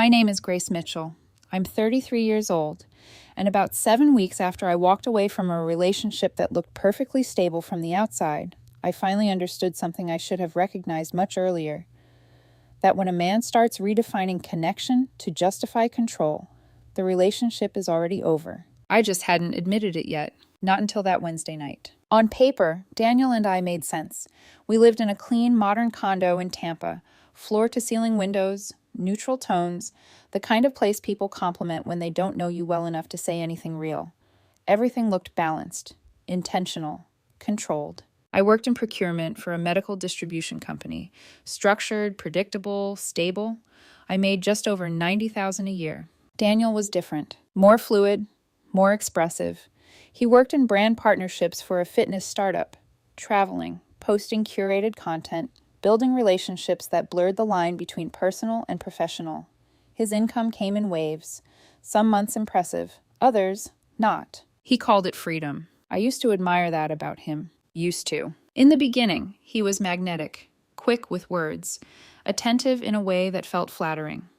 My name is Grace Mitchell. I'm 33 years old, and about 7 weeks after I walked away from a relationship that looked perfectly stable from the outside, I finally understood something I should have recognized much earlier. That when a man starts redefining connection to justify control, the relationship is already over. I just hadn't admitted it yet, not until that Wednesday night. On paper, Daniel and I made sense. We lived in a clean, modern condo in Tampa, floor-to-ceiling windows, neutral tones, the kind of place people compliment when they don't know you well enough to say anything real. Everything looked balanced, intentional, controlled. I worked in procurement for a medical distribution company. Structured, predictable, stable. I made just over $90,000 a year. Daniel was different, more fluid, more expressive. He worked in brand partnerships for a fitness startup, traveling, posting curated content, building relationships that blurred the line between personal and professional. His income came in waves, some months impressive, others not. He called it freedom. I used to admire that about him. Used to. In the beginning, he was magnetic, quick with words, attentive in a way that felt flattering.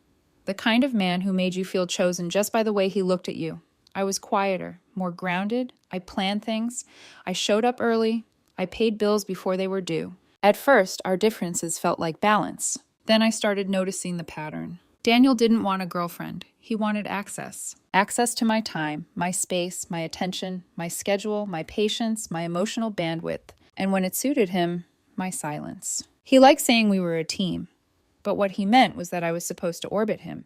The kind of man who made you feel chosen just by the way he looked at you. I was quieter, more grounded. I planned things. I showed up early. I paid bills before they were due. At first, our differences felt like balance. Then I started noticing the pattern. Daniel didn't want a girlfriend. He wanted access. Access to my time, my space, my attention, my schedule, my patience, my emotional bandwidth. And when it suited him, my silence. He liked saying we were a team, but what he meant was that I was supposed to orbit him,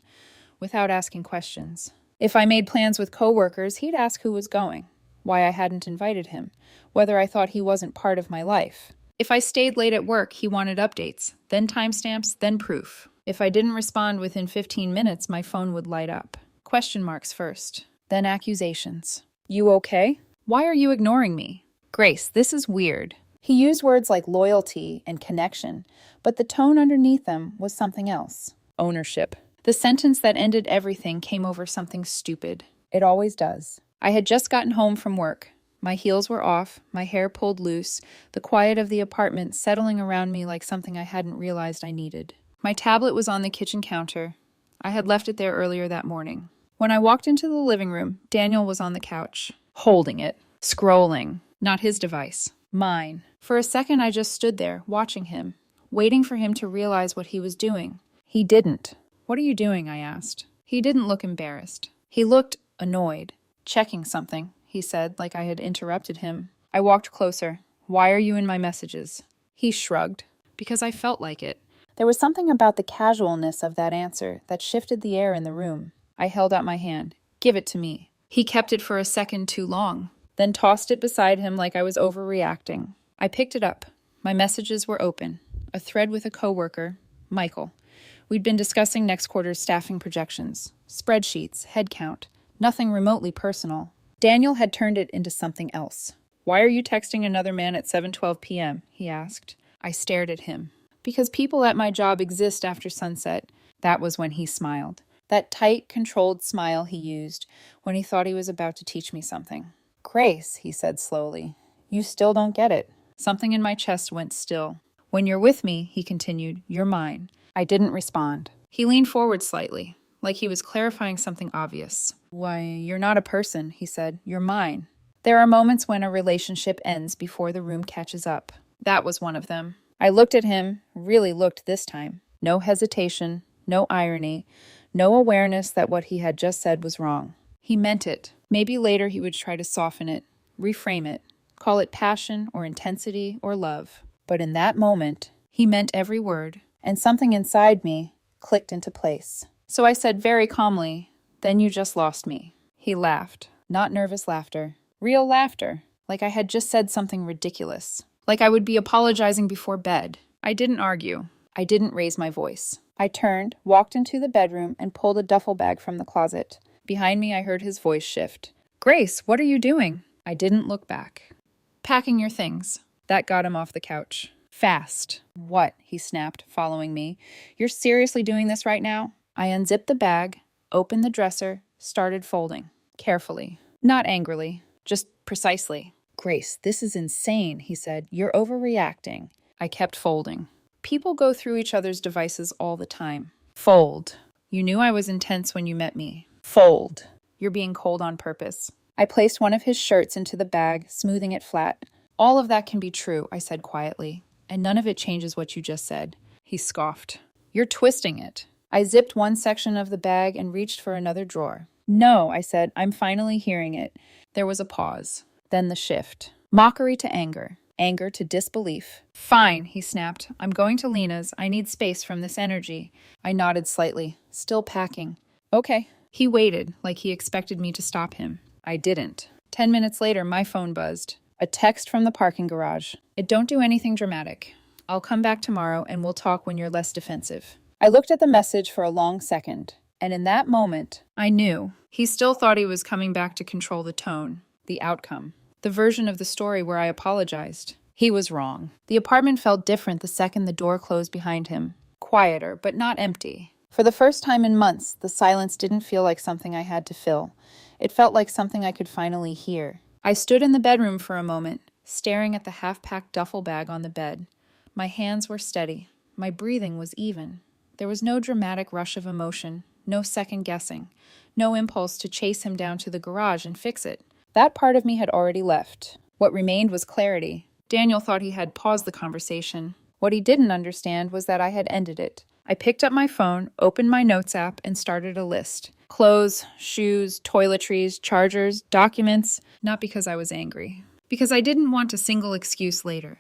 without asking questions. If I made plans with coworkers, he'd ask who was going, why I hadn't invited him, whether I thought he wasn't part of my life. If I stayed late at work, he wanted updates, then timestamps, then proof. If I didn't respond within 15 minutes, my phone would light up. Question marks first, then accusations. You okay? Why are you ignoring me? Grace, this is weird. He used words like loyalty and connection, but the tone underneath them was something else. Ownership. The sentence that ended everything came over something stupid. It always does. I had just gotten home from work. My heels were off, my hair pulled loose, the quiet of the apartment settling around me like something I hadn't realized I needed. My tablet was on the kitchen counter. I had left it there earlier that morning. When I walked into the living room, Daniel was on the couch, holding it, scrolling. Not his device, mine. For a second, I just stood there, watching him, waiting for him to realize what he was doing. He didn't. What are you doing? I asked. He didn't look embarrassed. He looked annoyed. Checking something, he said, like I had interrupted him. I walked closer. Why are you in my messages? He shrugged. Because I felt like it. There was something about the casualness of that answer that shifted the air in the room. I held out my hand. Give it to me. He kept it for a second too long, then tossed it beside him like I was overreacting. I picked it up. My messages were open. A thread with a coworker, Michael. We'd been discussing next quarter's staffing projections, spreadsheets, headcount, nothing remotely personal. Daniel had turned it into something else. Why are you texting another man at 7:12 p.m.? He asked. I stared at him. Because people at my job exist after sunset. That was when he smiled. That tight, controlled smile he used when he thought he was about to teach me something. Grace, he said slowly, you still don't get it. Something in my chest went still. When you're with me, he continued, you're mine. I didn't respond. He leaned forward slightly, like he was clarifying something obvious. Why, you're not a person, he said. You're mine. There are moments when a relationship ends before the room catches up. That was one of them. I looked at him, really looked this time. No hesitation, no irony, no awareness that what he had just said was wrong. He meant it. Maybe later he would try to soften it, reframe it, call it passion or intensity or love. But in that moment, he meant every word, and something inside me clicked into place. So I said very calmly, then you just lost me. He laughed, not nervous laughter, real laughter, like I had just said something ridiculous, like I would be apologizing before bed. I didn't argue. I didn't raise my voice. I turned, walked into the bedroom, and pulled a duffel bag from the closet. Behind me, I heard his voice shift. Grace, what are you doing? I didn't look back. Packing your things. That got him off the couch. Fast. What? He snapped, following me. You're seriously doing this right now? I unzipped the bag, opened the dresser, started folding. Carefully. Not angrily. Just precisely. Grace, this is insane, he said. You're overreacting. I kept folding. People go through each other's devices all the time. Fold. You knew I was intense when you met me. Fold. You're being cold on purpose. I placed one of his shirts into the bag, smoothing it flat. All of that can be true, I said quietly, and none of it changes what you just said. He scoffed. You're twisting it. I zipped one section of the bag and reached for another drawer. No, I said, I'm finally hearing it. There was a pause. Then the shift. Mockery to anger. Anger to disbelief. Fine, he snapped. I'm going to Lena's. I need space from this energy. I nodded slightly, still packing. Okay. He waited, like he expected me to stop him. I didn't. 10 minutes later, my phone buzzed. A text from the parking garage. Don't do anything dramatic. I'll come back tomorrow and we'll talk when you're less defensive. I looked at the message for a long second, and in that moment, I knew. He still thought he was coming back to control the tone, the outcome, the version of the story where I apologized. He was wrong. The apartment felt different the second the door closed behind him. Quieter, but not empty. For the first time in months, the silence didn't feel like something I had to fill. It felt like something I could finally hear. I stood in the bedroom for a moment, staring at the half-packed duffel bag on the bed. My hands were steady. My breathing was even. There was no dramatic rush of emotion, no second-guessing, no impulse to chase him down to the garage and fix it. That part of me had already left. What remained was clarity. Daniel thought he had paused the conversation. What he didn't understand was that I had ended it. I picked up my phone, opened my notes app, and started a list. Clothes, shoes, toiletries, chargers, documents. Not because I was angry. Because I didn't want a single excuse later.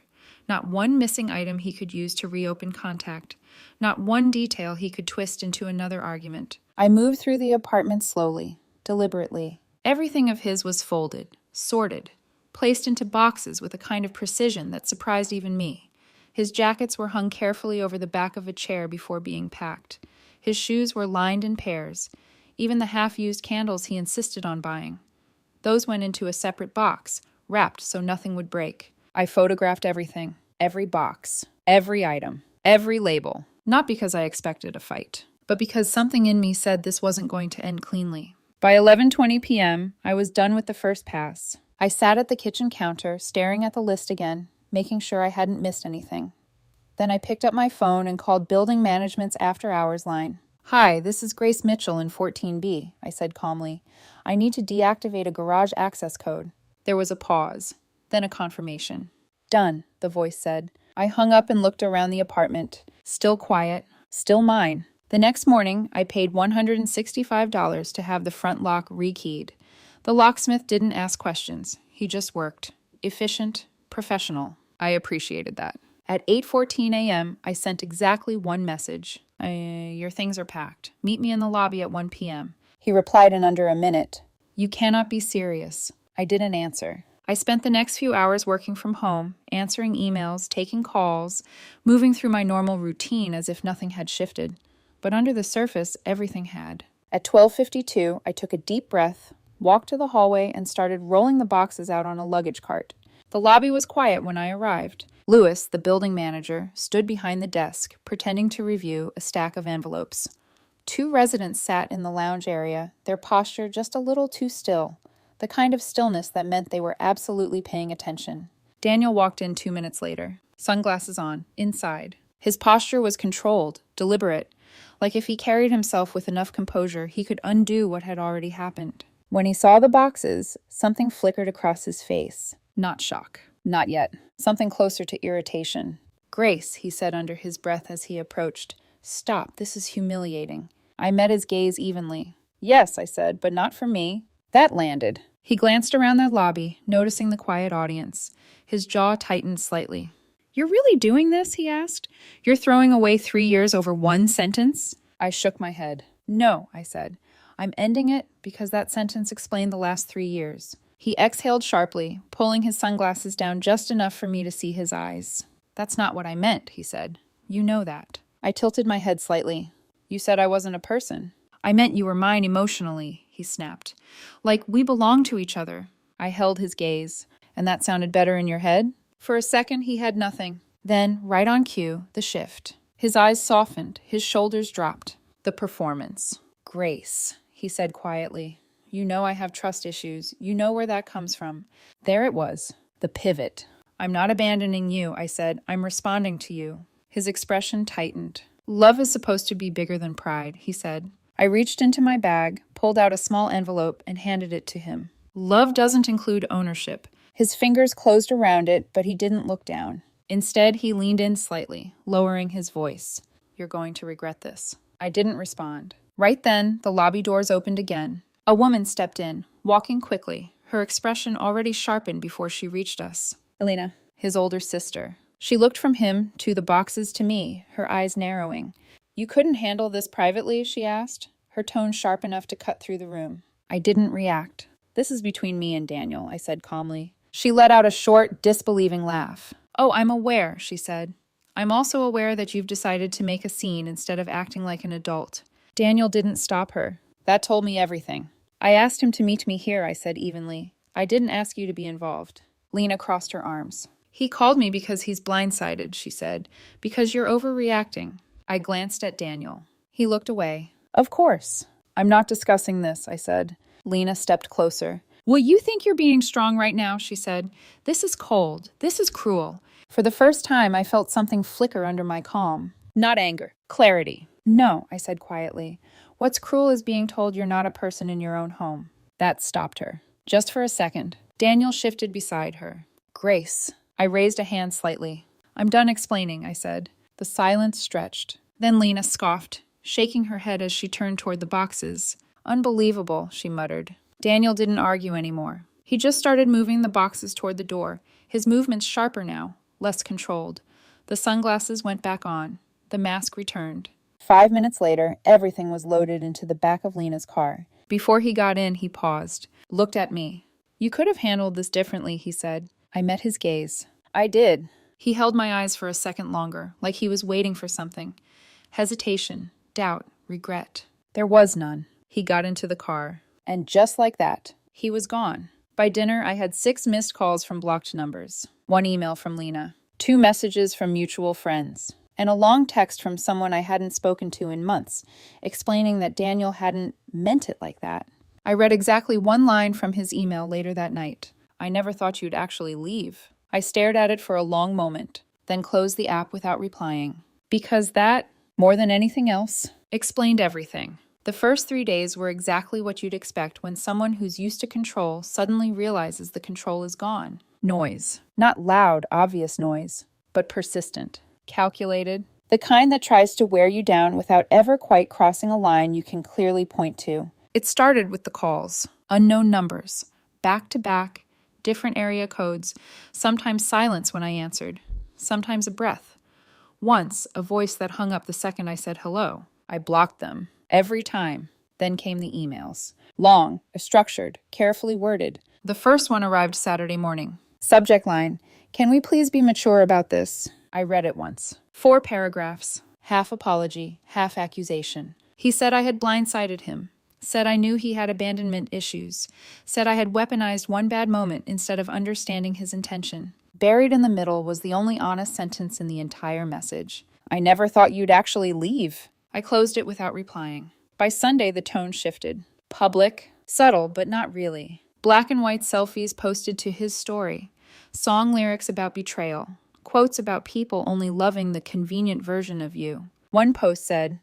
Not one missing item he could use to reopen contact. Not one detail he could twist into another argument. I moved through the apartment slowly, deliberately. Everything of his was folded, sorted, placed into boxes with a kind of precision that surprised even me. His jackets were hung carefully over the back of a chair before being packed. His shoes were lined in pairs. Even the half-used candles he insisted on buying. Those went into a separate box, wrapped so nothing would break. I photographed everything, every box, every item, every label. Not because I expected a fight, but because something in me said this wasn't going to end cleanly. By 11:20 p.m., I was done with the first pass. I sat at the kitchen counter, staring at the list again, making sure I hadn't missed anything. Then I picked up my phone and called building management's after-hours line. Hi, this is Grace Mitchell in 14B, I said calmly. I need to deactivate a garage access code. There was a pause, then a confirmation. Done, the voice said. I hung up and looked around the apartment. Still quiet, still mine. The next morning, I paid $165 to have the front lock rekeyed. The locksmith didn't ask questions. He just worked. Efficient, professional. I appreciated that. At 8:14 a.m., I sent exactly one message. Your things are packed. Meet me in the lobby at 1 p.m. He replied in under a minute. You cannot be serious. I didn't answer. I spent the next few hours working from home, answering emails, taking calls, moving through my normal routine as if nothing had shifted. But under the surface, everything had. At 12:52, I took a deep breath, walked to the hallway, and started rolling the boxes out on a luggage cart. The lobby was quiet when I arrived. Lewis, the building manager, stood behind the desk, pretending to review a stack of envelopes. 2 residents sat in the lounge area, their posture just a little too still, the kind of stillness that meant they were absolutely paying attention. Daniel walked in 2 minutes later, sunglasses on, inside. His posture was controlled, deliberate, like if he carried himself with enough composure, he could undo what had already happened. When he saw the boxes, something flickered across his face. Not shock. Not yet. Something closer to irritation. Grace, he said under his breath as he approached. Stop, this is humiliating. I met his gaze evenly. Yes, I said, but not for me. That landed. He glanced around the lobby, noticing the quiet audience. His jaw tightened slightly. You're really doing this? He asked. You're throwing away 3 years over one sentence? I shook my head. No, I said. I'm ending it because that sentence explained the last 3 years. He exhaled sharply, pulling his sunglasses down just enough for me to see his eyes. That's not what I meant, he said. You know that. I tilted my head slightly. You said I wasn't a person. I meant you were mine emotionally, he snapped. Like we belong to each other. I held his gaze. And that sounded better in your head? For a second, he had nothing. Then, right on cue, the shift. His eyes softened, his shoulders dropped. The performance. Grace, he said quietly. You know I have trust issues. You know where that comes from. There it was. The pivot. I'm not abandoning you, I said. I'm responding to you. His expression tightened. Love is supposed to be bigger than pride, he said. I reached into my bag, pulled out a small envelope, and handed it to him. Love doesn't include ownership. His fingers closed around it, but he didn't look down. Instead, he leaned in slightly, lowering his voice. You're going to regret this. I didn't respond. Right then, the lobby doors opened again. A woman stepped in, walking quickly, her expression already sharpened before she reached us. Elena, his older sister. She looked from him to the boxes to me, her eyes narrowing. You couldn't handle this privately, she asked, her tone sharp enough to cut through the room. I didn't react. This is between me and Daniel, I said calmly. She let out a short, disbelieving laugh. Oh, I'm aware, she said. I'm also aware that you've decided to make a scene instead of acting like an adult. Daniel didn't stop her. That told me everything. I asked him to meet me here, I said evenly. I didn't ask you to be involved. Lena crossed her arms. He called me because he's blindsided, she said. Because you're overreacting. I glanced at Daniel. He looked away. Of course. I'm not discussing this, I said. Lena stepped closer. Well, you think you're being strong right now, she said. This is cold. This is cruel. For the first time, I felt something flicker under my calm. Not anger. Clarity. No, I said quietly. What's cruel is being told you're not a person in your own home. That stopped her. Just for a second. Daniel shifted beside her. Grace. I raised a hand slightly. I'm done explaining, I said. The silence stretched. Then Lena scoffed, shaking her head as she turned toward the boxes. Unbelievable, she muttered. Daniel didn't argue anymore. He just started moving the boxes toward the door, his movements sharper now, less controlled. The sunglasses went back on. The mask returned. 5 minutes later, everything was loaded into the back of Lena's car. Before he got in, he paused, looked at me. You could have handled this differently, he said. I met his gaze. I did. He held my eyes for a second longer, like he was waiting for something. Hesitation, doubt, regret. There was none. He got into the car. And just like that, he was gone. By dinner, I had 6 missed calls from blocked numbers, 1 email from Lena, 2 messages from mutual friends, and a long text from someone I hadn't spoken to in months, explaining that Daniel hadn't meant it like that. I read exactly 1 line from his email later that night. I never thought you'd actually leave. I stared at it for a long moment, then closed the app without replying. Because that, more than anything else, explained everything. The first 3 days were exactly what you'd expect when someone who's used to control suddenly realizes the control is gone. Noise. Not loud, obvious noise, but persistent. Calculated. The kind that tries to wear you down without ever quite crossing a line you can clearly point to. It started with the calls. Unknown numbers. Back to back. Different area codes. Sometimes silence when I answered. Sometimes a breath. Once, a voice that hung up the second I said hello. I blocked them. Every time. Then came the emails. Long, structured, carefully worded. The first one arrived Saturday morning. Subject line, can we please be mature about this? I read it once. 4 paragraphs. Half apology, half accusation. He said I had blindsided him. Said I knew he had abandonment issues. Said I had weaponized one bad moment instead of understanding his intention. Buried in the middle was the only honest sentence in the entire message. I never thought you'd actually leave. I closed it without replying. By Sunday, the tone shifted. Public, subtle, but not really. Black and white selfies posted to his story. Song lyrics about betrayal. Quotes about people only loving the convenient version of you. One post said,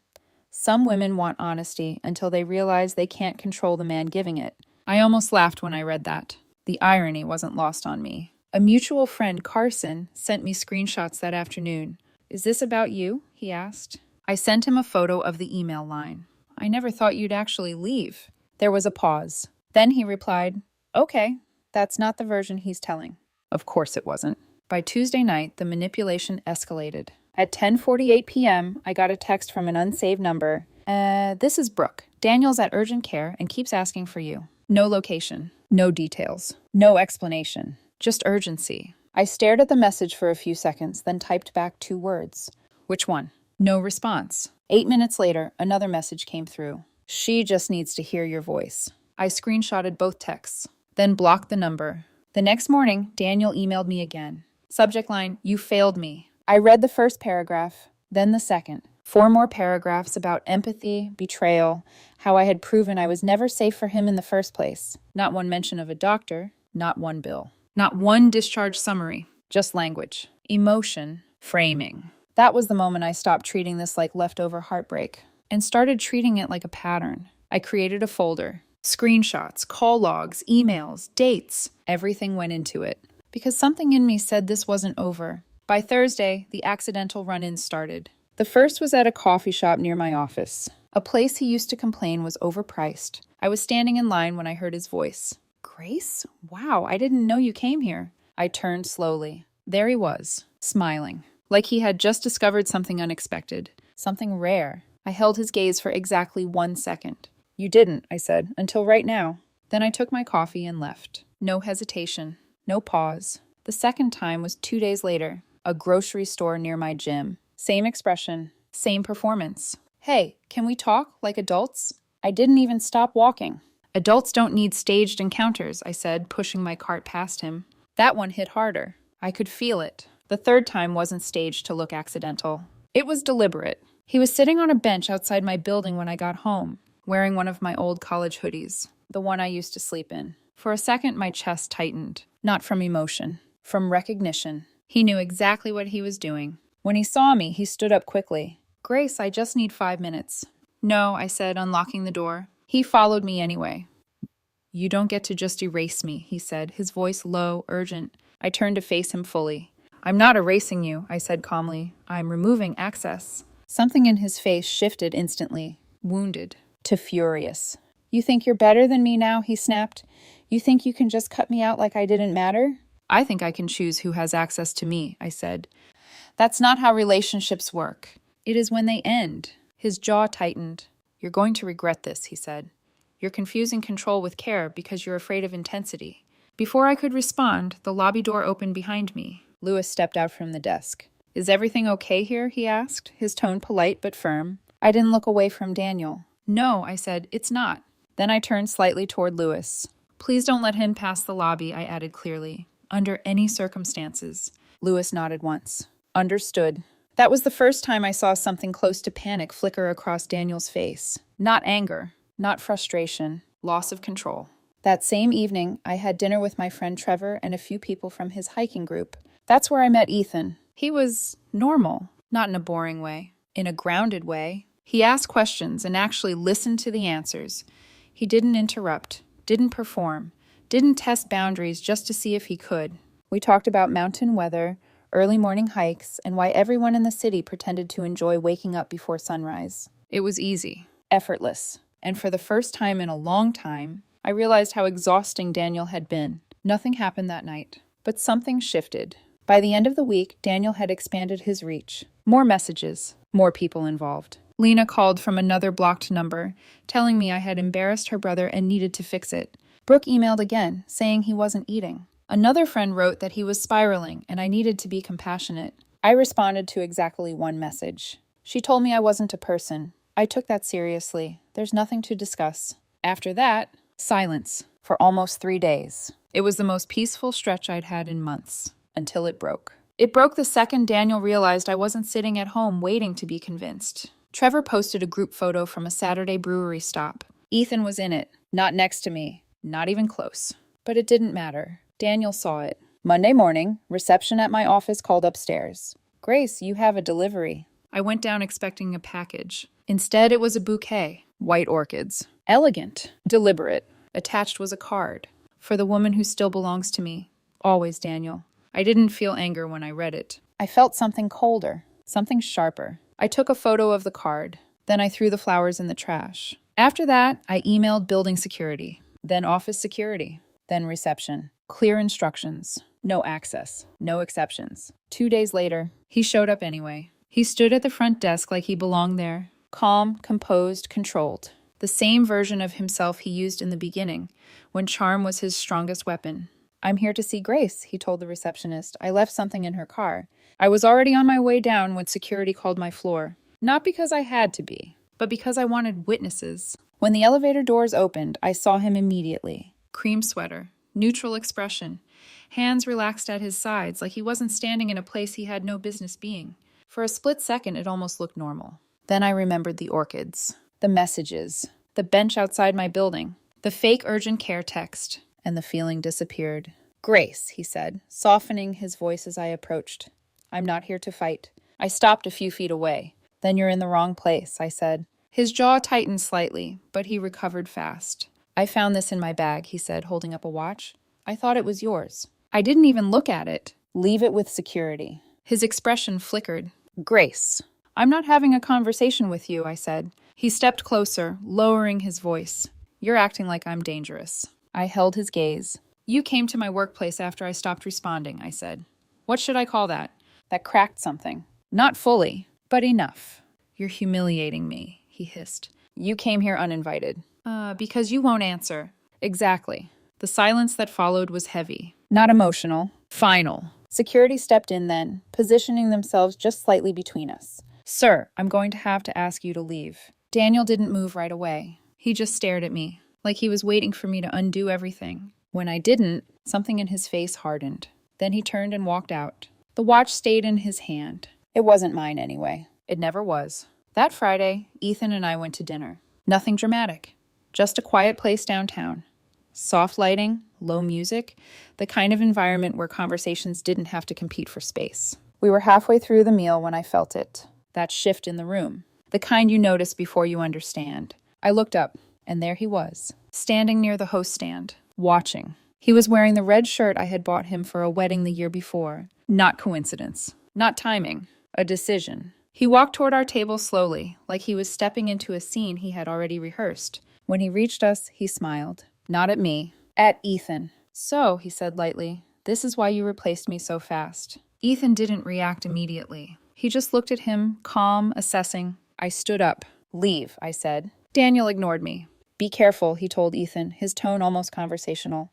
some women want honesty until they realize they can't control the man giving it. I almost laughed when I read that. The irony wasn't lost on me. A mutual friend, Carson, sent me screenshots that afternoon. Is this about you? He asked. I sent him a photo of the email line. I never thought you'd actually leave. There was a pause. Then he replied, okay, that's not the version he's telling. Of course it wasn't. By Tuesday night, the manipulation escalated. At 10:48 p.m., I got a text from an unsaved number. This is Brooke. Daniel's at urgent care and keeps asking for you. No location. No details. No explanation. Just urgency. I stared at the message for a few seconds, then typed back 2 words. Which one? No response. 8 minutes later, another message came through. She just needs to hear your voice. I screenshotted both texts, then blocked the number. The next morning, Daniel emailed me again. Subject line, you failed me. I read the first paragraph, then the second. 4 more paragraphs about empathy, betrayal, how I had proven I was never safe for him in the first place. Not one mention of a doctor, not one bill. Not one discharge summary, just language, emotion, framing. That was the moment I stopped treating this like leftover heartbreak. and started treating it like a pattern. I created a folder. Screenshots, call logs, emails, dates. Everything went into it. Because something in me said this wasn't over. By Thursday, the accidental run-ins started. The first was at a coffee shop near my office. A place he used to complain was overpriced. I was standing in line when I heard his voice. Grace? Wow, I didn't know you came here. I turned slowly. There he was, smiling, like he had just discovered something unexpected, something rare. I held his gaze for exactly 1 second. You didn't, I said, until right now. Then I took my coffee and left. No hesitation, no pause. The second time was 2 days later, a grocery store near my gym. Same expression, same performance. Hey, can we talk like adults? I didn't even stop walking. Adults don't need staged encounters, I said, pushing my cart past him. That one hit harder. I could feel it. The third time wasn't staged to look accidental. It was deliberate. He was sitting on a bench outside my building when I got home, wearing one of my old college hoodies, the one I used to sleep in. For a second, my chest tightened, not from emotion, from recognition. He knew exactly what he was doing. When he saw me, he stood up quickly. Grace, I just need 5 minutes. No, I said, unlocking the door. He followed me anyway. You don't get to just erase me, he said, his voice low, urgent. I turned to face him fully. I'm not erasing you, I said calmly. I'm removing access. Something in his face shifted instantly, wounded, to furious. You think you're better than me now, he snapped. You think you can just cut me out like I didn't matter? I think I can choose who has access to me, I said. That's not how relationships work. It is when they end. His jaw tightened. You're going to regret this, he said. You're confusing control with care because you're afraid of intensity. Before I could respond, the lobby door opened behind me. Lewis stepped out from the desk. Is everything okay here? He asked, his tone polite but firm. I didn't look away from Daniel. No, I said, it's not. Then I turned slightly toward Lewis. Please don't let him pass the lobby, I added clearly. Under any circumstances. Lewis nodded once. Understood. That was the first time I saw something close to panic flicker across Daniel's face. Not anger, not frustration, loss of control. That same evening, I had dinner with my friend Trevor and a few people from his hiking group. That's where I met Ethan. He was normal, not in a boring way, in a grounded way. He asked questions and actually listened to the answers. He didn't interrupt, didn't perform, didn't test boundaries just to see if he could. We talked about mountain weather, early morning hikes, and why everyone in the city pretended to enjoy waking up before sunrise. It was easy, effortless, and for the first time in a long time, I realized how exhausting Daniel had been. Nothing happened that night, but something shifted. By the end of the week, Daniel had expanded his reach. More messages, more people involved. Lena called from another blocked number, telling me I had embarrassed her brother and needed to fix it. Brooke emailed again, saying he wasn't eating. Another friend wrote that he was spiraling and I needed to be compassionate. I responded to exactly one message. She told me I wasn't a person. I took that seriously. There's nothing to discuss. After that, silence for almost 3 days. It was the most peaceful stretch I'd had in months, until it broke. It broke the second Daniel realized I wasn't sitting at home waiting to be convinced. Trevor posted a group photo from a Saturday brewery stop. Ethan was in it, not next to me, not even close. But it didn't matter. Daniel saw it. Monday morning, reception at my office called upstairs. Grace, you have a delivery. I went down expecting a package. Instead, it was a bouquet. White orchids. Elegant. Deliberate. Attached was a card. For the woman who still belongs to me. Always, Daniel. I didn't feel anger when I read it. I felt something colder. Something sharper. I took a photo of the card. Then I threw the flowers in the trash. After that, I emailed building security. Then office security. Then reception. Clear instructions. No access. No exceptions. 2 days later, he showed up anyway. He stood at the front desk like he belonged there. Calm, composed, controlled. The same version of himself he used in the beginning, when charm was his strongest weapon. I'm here to see Grace, he told the receptionist. I left something in her car. I was already on my way down when security called my floor. Not because I had to be, but because I wanted witnesses. When the elevator doors opened, I saw him immediately. Cream sweater. Neutral expression. Hands relaxed at his sides, like he wasn't standing in a place he had no business being. For a split second, it almost looked normal. Then I remembered the orchids, the messages, the bench outside my building, the fake urgent care text, and the feeling disappeared. Grace, he said, softening his voice as I approached. I'm not here to fight. I stopped a few feet away. Then you're in the wrong place, I said. His jaw tightened slightly, but he recovered fast. I found this in my bag, he said, holding up a watch. I thought it was yours. I didn't even look at it. Leave it with security. His expression flickered. Grace. I'm not having a conversation with you, I said. He stepped closer, lowering his voice. You're acting like I'm dangerous. I held his gaze. You came to my workplace after I stopped responding, I said. What should I call that? That cracked something. Not fully, but enough. You're humiliating me, he hissed. You came here uninvited. Because you won't answer. Exactly. The silence that followed was heavy. Not emotional. Final. Security stepped in then, positioning themselves just slightly between us. Sir, I'm going to have to ask you to leave. Daniel didn't move right away. He just stared at me, like he was waiting for me to undo everything. When I didn't, something in his face hardened. Then he turned and walked out. The watch stayed in his hand. It wasn't mine anyway. It never was. That Friday, Ethan and I went to dinner. Nothing dramatic. Just a quiet place downtown. Soft lighting, low music, the kind of environment where conversations didn't have to compete for space. We were halfway through the meal when I felt it. That shift in the room. The kind you notice before you understand. I looked up, and there he was, standing near the host stand, watching. He was wearing the red shirt I had bought him for a wedding the year before. Not coincidence. Not timing. A decision. He walked toward our table slowly, like he was stepping into a scene he had already rehearsed. When he reached us, he smiled. Not at me. At Ethan. So, he said lightly, this is why you replaced me so fast. Ethan didn't react immediately. He just looked at him, calm, assessing. I stood up. Leave, I said. Daniel ignored me. Be careful, he told Ethan, his tone almost conversational.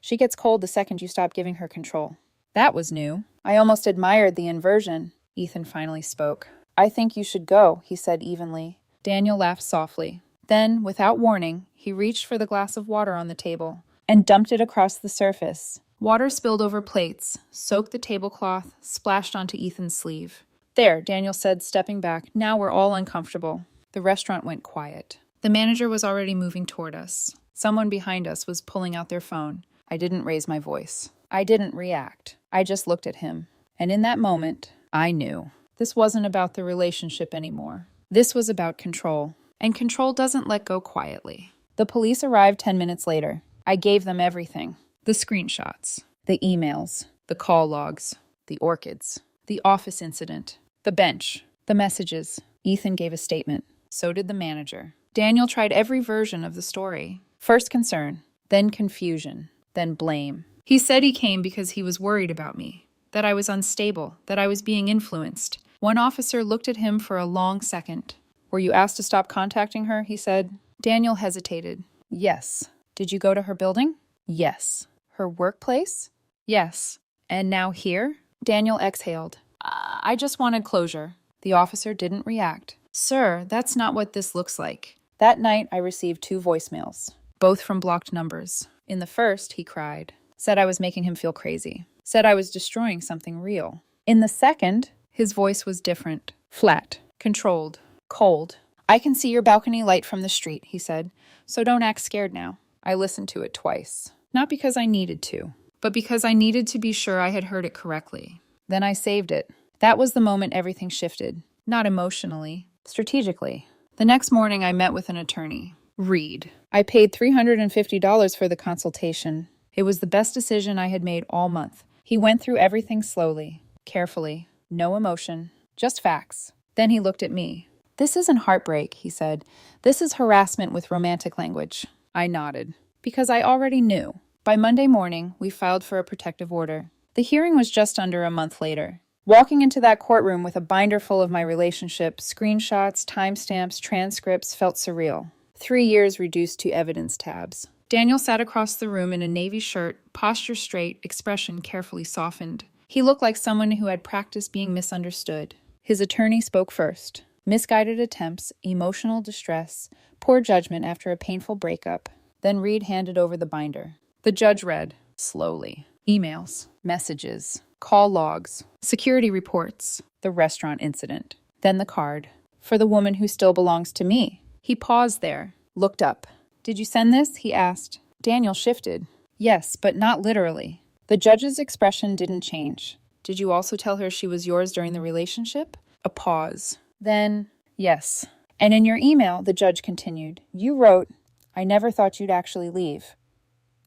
She gets cold the second you stop giving her control. That was new. I almost admired the inversion. Ethan finally spoke. I think you should go, he said evenly. Daniel laughed softly. Then, without warning, he reached for the glass of water on the table and dumped it across the surface. Water spilled over plates, soaked the tablecloth, splashed onto Ethan's sleeve. There, Daniel said, stepping back. Now we're all uncomfortable. The restaurant went quiet. The manager was already moving toward us. Someone behind us was pulling out their phone. I didn't raise my voice. I didn't react. I just looked at him. And in that moment, I knew. This wasn't about the relationship anymore. This was about control. And control doesn't let go quietly. The police arrived 10 minutes later. I gave them everything. The screenshots, the emails, the call logs, the orchids, the office incident, the bench, the messages. Ethan gave a statement. So did the manager. Daniel tried every version of the story. First concern, then confusion, then blame. He said he came because he was worried about me, that I was unstable, that I was being influenced. One officer looked at him for a long second. Were you asked to stop contacting her? He said. Daniel hesitated. Yes. Did you go to her building? Yes. Her workplace? Yes. And now here? Daniel exhaled. I just wanted closure. The officer didn't react. Sir, that's not what this looks like. That night, I received 2 voicemails, both from blocked numbers. In the first, he cried. Said I was making him feel crazy. Said I was destroying something real. In the second, his voice was different. Flat. Controlled. Cold. I can see your balcony light from the street, he said. So don't act scared now. I listened to it twice. Not because I needed to, but because I needed to be sure I had heard it correctly. Then I saved it. That was the moment everything shifted. Not emotionally, strategically. The next morning I met with an attorney. Reed. I paid $350 for the consultation. It was the best decision I had made all month. He went through everything slowly, carefully. No emotion, just facts. Then he looked at me. This isn't heartbreak, he said. This is harassment with romantic language. I nodded. Because I already knew. By Monday morning, we filed for a protective order. The hearing was just under a month later. Walking into that courtroom with a binder full of my relationship, screenshots, timestamps, transcripts felt surreal. 3 years reduced to evidence tabs. Daniel sat across the room in a navy shirt, posture straight, expression carefully softened. He looked like someone who had practiced being misunderstood. His attorney spoke first. Misguided attempts, emotional distress, poor judgment after a painful breakup. Then Reed handed over the binder. The judge read, slowly. Emails, messages, call logs, security reports, the restaurant incident. Then the card. For the woman who still belongs to me. He paused there, looked up. Did you send this? He asked. Daniel shifted. Yes, but not literally. The judge's expression didn't change. Did you also tell her she was yours during the relationship? A pause. Then, yes. And in your email, the judge continued, you wrote, I never thought you'd actually leave.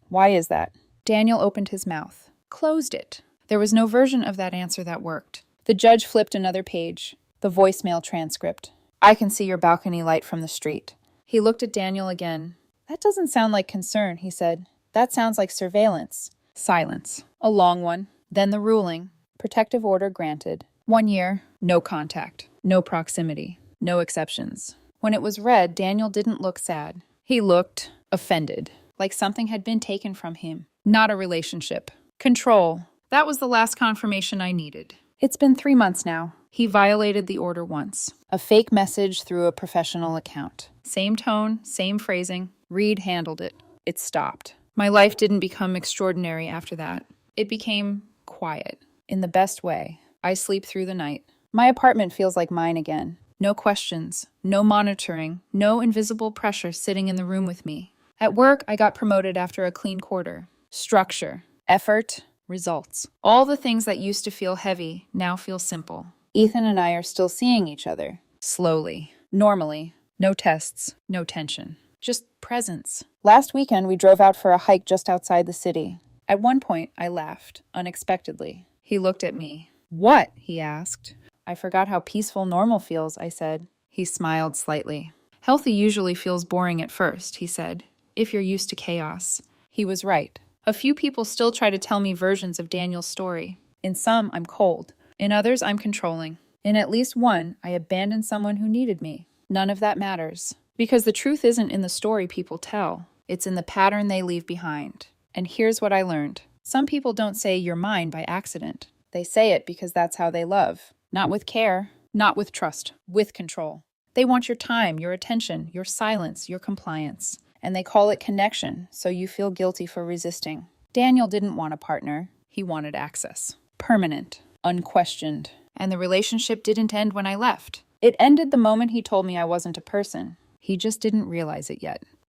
Why is that? Daniel opened his mouth, closed it. There was no version of that answer that worked. The judge flipped another page, the voicemail transcript. I can see your balcony light from the street. He looked at Daniel again. That doesn't sound like concern, he said. That sounds like surveillance. Silence. A long one. Then the ruling. Protective order granted. 1 year. No contact. No proximity. No exceptions. When it was read, Daniel didn't look sad. He looked offended, like something had been taken from him. Not a relationship. Control. That was the last confirmation I needed. It's been 3 months now. He violated the order once. A fake message through a professional account. Same tone, same phrasing. Reed handled it. It stopped. My life didn't become extraordinary after that. It became quiet. In the best way. I sleep through the night. My apartment feels like mine again. No questions, no monitoring, no invisible pressure sitting in the room with me. At work, I got promoted after a clean quarter. Structure, effort, results. All the things that used to feel heavy now feel simple. Ethan and I are still seeing each other. Slowly. Normally. No tests, no tension. Just presence. Last weekend, we drove out for a hike just outside the city. At one point, I laughed, unexpectedly. He looked at me. What? He asked. I forgot how peaceful normal feels, I said. He smiled slightly. Healthy usually feels boring at first, he said, if you're used to chaos. He was right. A few people still try to tell me versions of Daniel's story. In some, I'm cold. In others, I'm controlling. In at least one, I abandoned someone who needed me. None of that matters. Because the truth isn't in the story people tell. It's in the pattern they leave behind. And here's what I learned. Some people don't say you're mine by accident. They say it because that's how they love. Not with care, not with trust, with control. They want your time, your attention, your silence, your compliance. And they call it connection, so you feel guilty for resisting. Daniel didn't want a partner. He wanted access. Permanent, unquestioned. And the relationship didn't end when I left. It ended the moment he told me I wasn't a person. He just didn't realize it yet.